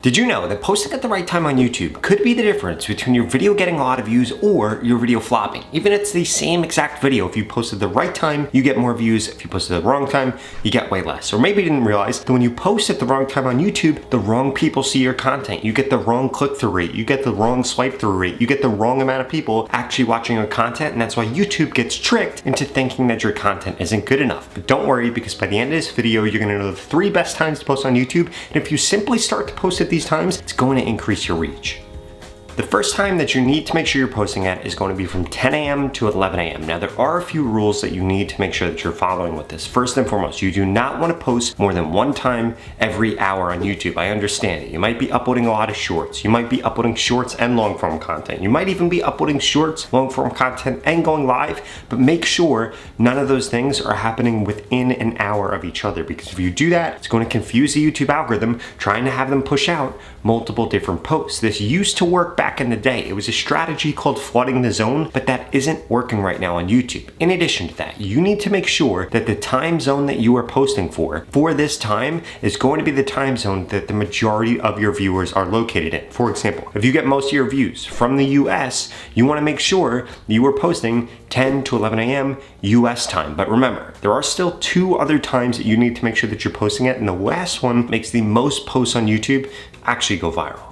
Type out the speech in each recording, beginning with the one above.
Did you know that posting at the right time on YouTube could be the difference between your video getting a lot of views or your video flopping? Even if it's the same exact video, if you posted the right time, you get more views. If you posted at the wrong time, you get way less. Or maybe you didn't realize that when you post at the wrong time on YouTube, the wrong people see your content. You get the wrong click-through rate, you get the wrong swipe-through rate, you get the wrong amount of people actually watching your content, and that's why YouTube gets tricked into thinking that your content isn't good enough. But don't worry, because by the end of this video, you're gonna know the 3 best times to post on YouTube, and if you simply start to post at these times, it's going to increase your reach. The first time that you need to make sure you're posting at is going to be from 10 a.m. to 11 a.m. Now, there are a few rules that you need to make sure that you're following with this. First and foremost, you do not want to post more than 1 time every hour on YouTube. I understand it. You might be uploading a lot of shorts. You might be uploading shorts and long form content. You might even be uploading shorts, long form content, and going live, but make sure none of those things are happening within an hour of each other, because if you do that, it's going to confuse the YouTube algorithm trying to have them push out multiple different posts. This used to work back in the day. It was a strategy called flooding the zone, but that isn't working right now on YouTube. In addition to that, you need to make sure that the time zone that you are posting for this time is going to be the time zone that the majority of your viewers are located in. For example, if you get most of your views from the US, you want to make sure you are posting 10 to 11 a.m. US time. But remember, there are still 2 other times that you need to make sure that you're posting it, and the last one makes the most posts on YouTube actually go viral.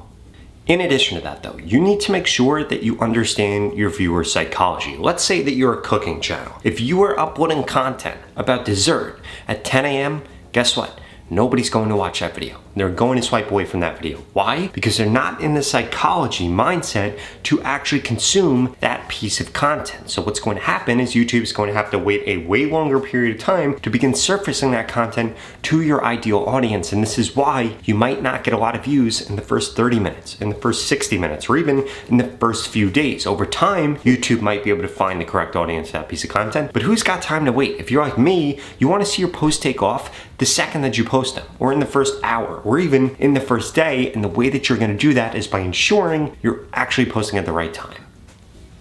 In addition to that though, you need to make sure that you understand your viewer's psychology. Let's say that you're a cooking channel. If you are uploading content about dessert at 10 a.m., guess what? Nobody's going to watch that video. They're going to swipe away from that video. Why? Because they're not in the psychology mindset to actually consume that piece of content. So what's going to happen is YouTube is going to have to wait a way longer period of time to begin surfacing that content to your ideal audience. And this is why you might not get a lot of views in the first 30 minutes, in the first 60 minutes, or even in the first few days. Over time, YouTube might be able to find the correct audience for that piece of content, but who's got time to wait? If you're like me, you want to see your posts take off the second that you post them, or in the first hour, or even in the first day, and the way that you're gonna do that is by ensuring you're actually posting at the right time.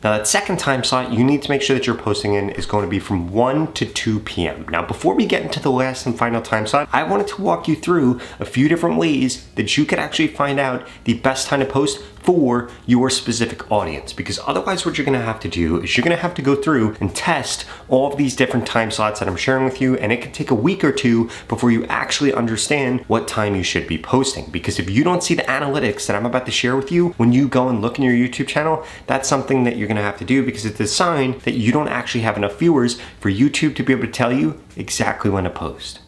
Now, that second time slot you need to make sure that you're posting in is going to be from 1 to 2 p.m. Now, before we get into the last and final time slot, I wanted to walk you through a few different ways that you could actually find out the best time to post for your specific audience, because otherwise what you're gonna have to do is you're gonna have to go through and test all of these different time slots that I'm sharing with you, and it can take a week or 2 before you actually understand what time you should be posting. Because if you don't see the analytics that I'm about to share with you when you go and look in your YouTube channel, that's something that you're gonna have to do, because it's a sign that you don't actually have enough viewers for YouTube to be able to tell you exactly when to post.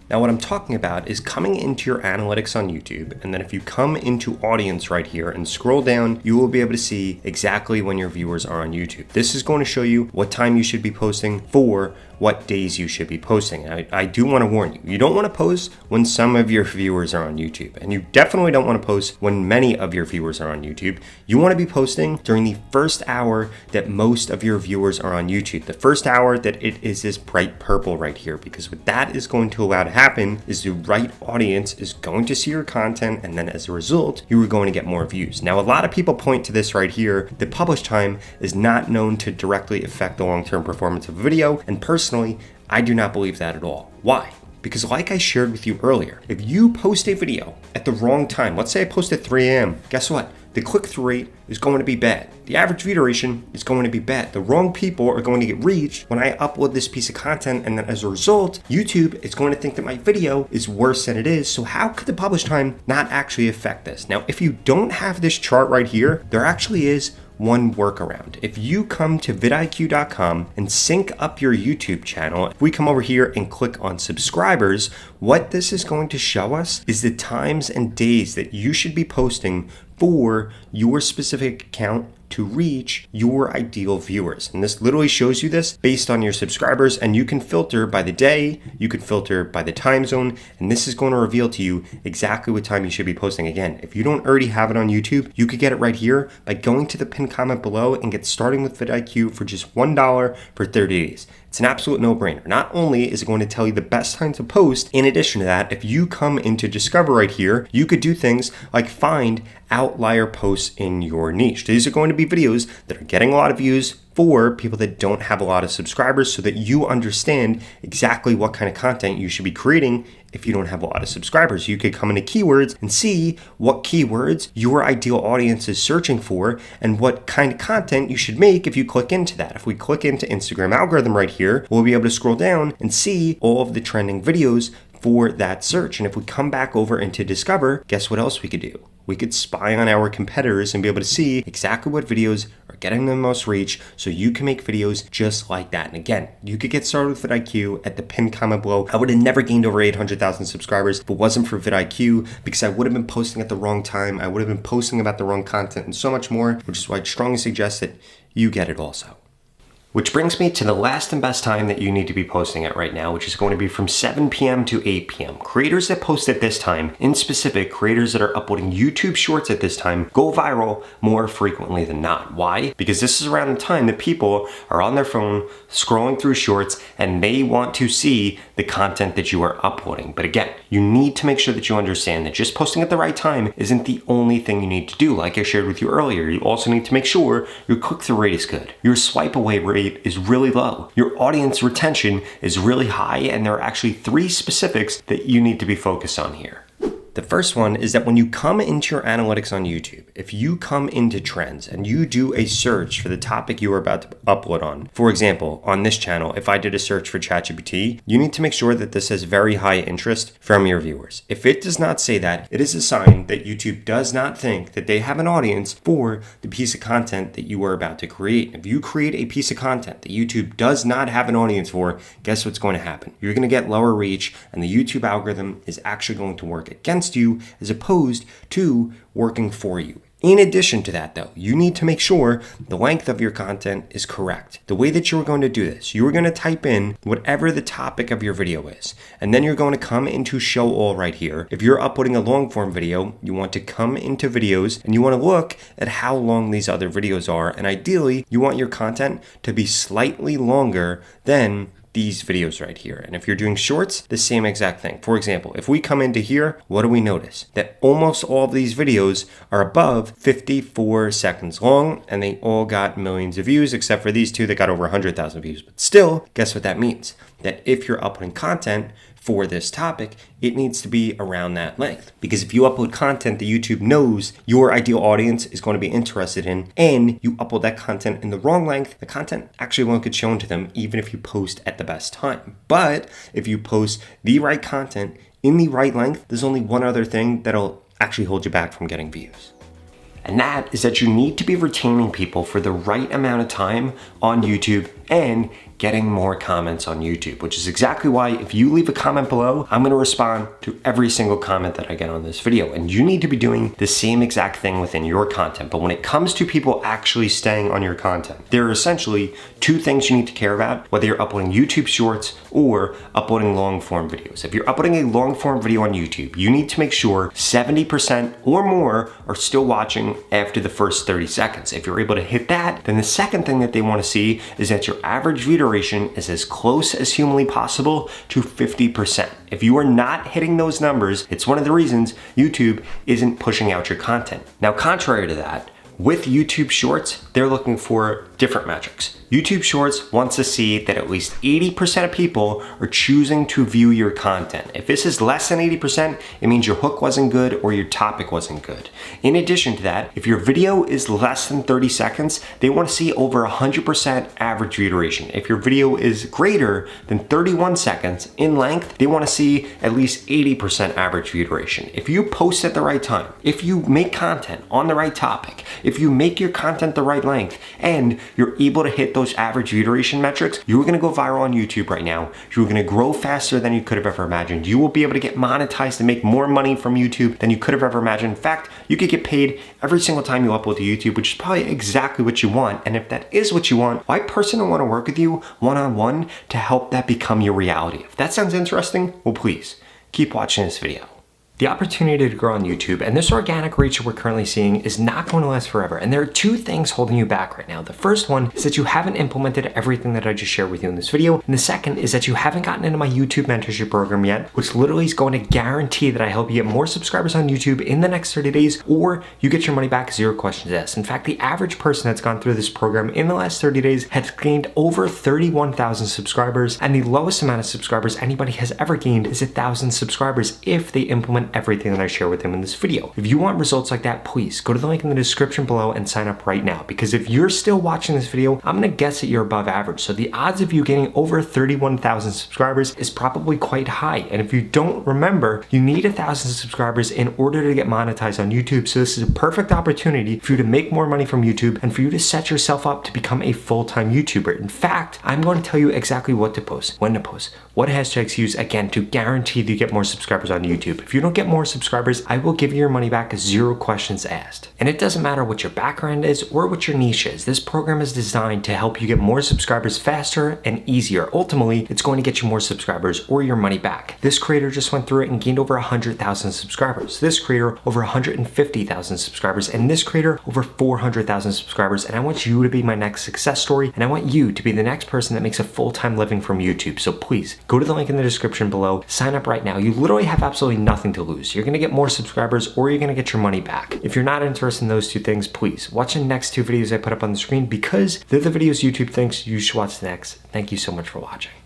Now, what I'm talking about is coming into your analytics on YouTube, and then if you come into audience right here and scroll down, you will be able to see exactly when your viewers are on YouTube. This is going to show you what time you should be posting for what days you should be posting. I do want to warn you, you don't want to post when some of your viewers are on YouTube, and you definitely don't want to post when many of your viewers are on YouTube. You want to be posting during the first hour that most of your viewers are on YouTube. The first hour that it is this bright purple right here, because what that is going to allow to happen is the right audience is going to see your content, and then as a result, you are going to get more views. Now, a lot of people point to this right here. The publish time is not known to directly affect the long-term performance of a video, and personally, I do not believe that at all. Why? Because like I shared with you earlier, if you post a video at the wrong time, let's say I post at 3 a.m., guess what? The click-through rate is going to be bad. The average view duration is going to be bad. The wrong people are going to get reached when I upload this piece of content, and then as a result, YouTube is going to think that my video is worse than it is. So how could the publish time not actually affect this? Now, if you don't have this chart right here, there actually is one workaround. If you come to vidIQ.com and sync up your YouTube channel, if we come over here and click on subscribers, what this is going to show us is the times and days that you should be posting for your specific account to reach your ideal viewers. And this literally shows you this based on your subscribers, and you can filter by the day, you can filter by the time zone, and this is going to reveal to you exactly what time you should be posting. Again, if you don't already have it on YouTube, you could get it right here by going to the pinned comment below and get starting with vidIQ for just $1 for 30 days. It's an absolute no-brainer. Not only is it going to tell you the best time to post, in addition to that, if you come into Discover right here, you could do things like find outlier posts in your niche. These are going to be videos that are getting a lot of views, for people that don't have a lot of subscribers so that you understand exactly what kind of content you should be creating if you don't have a lot of subscribers. You could come into keywords and see what keywords your ideal audience is searching for and what kind of content you should make if you click into that. If we click into Instagram algorithm right here, we'll be able to scroll down and see all of the trending videos for that search. And if we come back over into Discover, guess what else we could do? We could spy on our competitors and be able to see exactly what videos are getting the most reach so you can make videos just like that. And again, you could get started with vidIQ at the pinned comment below. I would have never gained over 800,000 subscribers if it wasn't for vidIQ, because I would have been posting at the wrong time. I would have been posting about the wrong content and so much more, which is why I strongly suggest that you get it also. Which brings me to the last and best time that you need to be posting at right now, which is going to be from 7 p.m. to 8 p.m. Creators that post at this time, in specific, creators that are uploading YouTube shorts at this time, go viral more frequently than not. Why? Because this is around the time that people are on their phone scrolling through shorts and they want to see the content that you are uploading. But again, you need to make sure that you understand that just posting at the right time isn't the only thing you need to do. Like I shared with you earlier, you also need to make sure your click-through rate is good. Your swipe away rate is really low. Your audience retention is really high, and there are actually 3 specifics that you need to be focused on here. The first one is that when you come into your analytics on YouTube, if you come into trends and you do a search for the topic you are about to upload on, for example, on this channel, if I did a search for ChatGPT, you need to make sure that this has very high interest from your viewers. If it does not say that, it is a sign that YouTube does not think that they have an audience for the piece of content that you are about to create. If you create a piece of content that YouTube does not have an audience for, guess what's going to happen? You're going to get lower reach, and the YouTube algorithm is actually going to work against you as opposed to working for you. In addition to that though, you need to make sure the length of your content is correct. The way that you're going to do this, you're going to type in whatever the topic of your video is, and then you're going to come into show all right here. If you're uploading a long form video, you want to come into videos and you want to look at how long these other videos are, and ideally you want your content to be slightly longer than these videos right here. And if you're doing shorts, the same exact thing. For example, if we come into here, what do we notice? That almost all of these videos are above 54 seconds long, and they all got millions of views, except for these 2 that got over 100,000 views. But still, guess what that means? That if you're uploading content for this topic, it needs to be around that length. Because if you upload content that YouTube knows your ideal audience is going to be interested in, and you upload that content in the wrong length, the content actually won't get shown to them even if you post at the best time. But if you post the right content in the right length, there's only one other thing that'll actually hold you back from getting views. And that is that you need to be retaining people for the right amount of time on YouTube and getting more comments on YouTube, which is exactly why if you leave a comment below, I'm gonna respond to every single comment that I get on this video. And you need to be doing the same exact thing within your content. But when it comes to people actually staying on your content, there are essentially 2 things you need to care about, whether you're uploading YouTube shorts or uploading long form videos. If you're uploading a long form video on YouTube, you need to make sure 70% or more are still watching after the first 30 seconds. If you're able to hit that, then the second thing that they wanna see is that your average view duration is as close as humanly possible to 50%. If you are not hitting those numbers, it's one of the reasons YouTube isn't pushing out your content. Now, contrary to that, with YouTube Shorts, they're looking for different metrics. YouTube Shorts wants to see that at least 80% of people are choosing to view your content. If this is less than 80%, it means your hook wasn't good or your topic wasn't good. In addition to that, if your video is less than 30 seconds, they want to see over 100% average view duration. If your video is greater than 31 seconds in length, they want to see at least 80% average view duration. If you post at the right time, if you make content on the right topic, if you make your content the right length, and you're able to hit those average view duration metrics, you're gonna go viral on YouTube right now. You're gonna grow faster than you could have ever imagined. You will be able to get monetized and make more money from YouTube than you could have ever imagined. In fact, you could get paid every single time you upload to YouTube, which is probably exactly what you want. And if that is what you want, I personally want to work with you one-on-one to help that become your reality. If that sounds interesting, well, please keep watching this video. The opportunity to grow on YouTube and this organic reach that we're currently seeing is not going to last forever. And there are two things holding you back right now. The first one is that you haven't implemented everything that I just shared with you in this video. And the second is that you haven't gotten into my YouTube mentorship program yet, which literally is going to guarantee that I help you get more subscribers on YouTube in the next 30 days, or you get your money back, 0 questions asked. In fact, the average person that's gone through this program in the last 30 days has gained over 31,000 subscribers. And the lowest amount of subscribers anybody has ever gained is 1,000 subscribers if they implement everything that I share with them in this video. If you want results like that, please go to the link in the description below and sign up right now, because if you're still watching this video, I'm gonna guess that you're above average. So the odds of you getting over 31,000 subscribers is probably quite high. And if you don't remember, you need 1,000 subscribers in order to get monetized on YouTube. So this is a perfect opportunity for you to make more money from YouTube and for you to set yourself up to become a full-time YouTuber. In fact, I'm going to tell you exactly what to post, when to post, what hashtags to use, again, to guarantee that you get more subscribers on YouTube. If you don't get more subscribers, I will give you your money back, 0 questions asked. And it doesn't matter what your background is or what your niche is. This program is designed to help you get more subscribers faster and easier. Ultimately, it's going to get you more subscribers or your money back. This creator just went through it and gained over 100,000 subscribers. This creator over 150,000 subscribers, and this creator over 400,000 subscribers. And I want you to be my next success story, and I want you to be the next person that makes a full-time living from YouTube. So please go to the link in the description below, sign up right now. You literally have absolutely nothing to lose. You're gonna get more subscribers or you're gonna get your money back. If you're not interested in those two things, please watch the next 2 videos I put up on the screen, because they're the videos YouTube thinks you should watch next. Thank you so much for watching.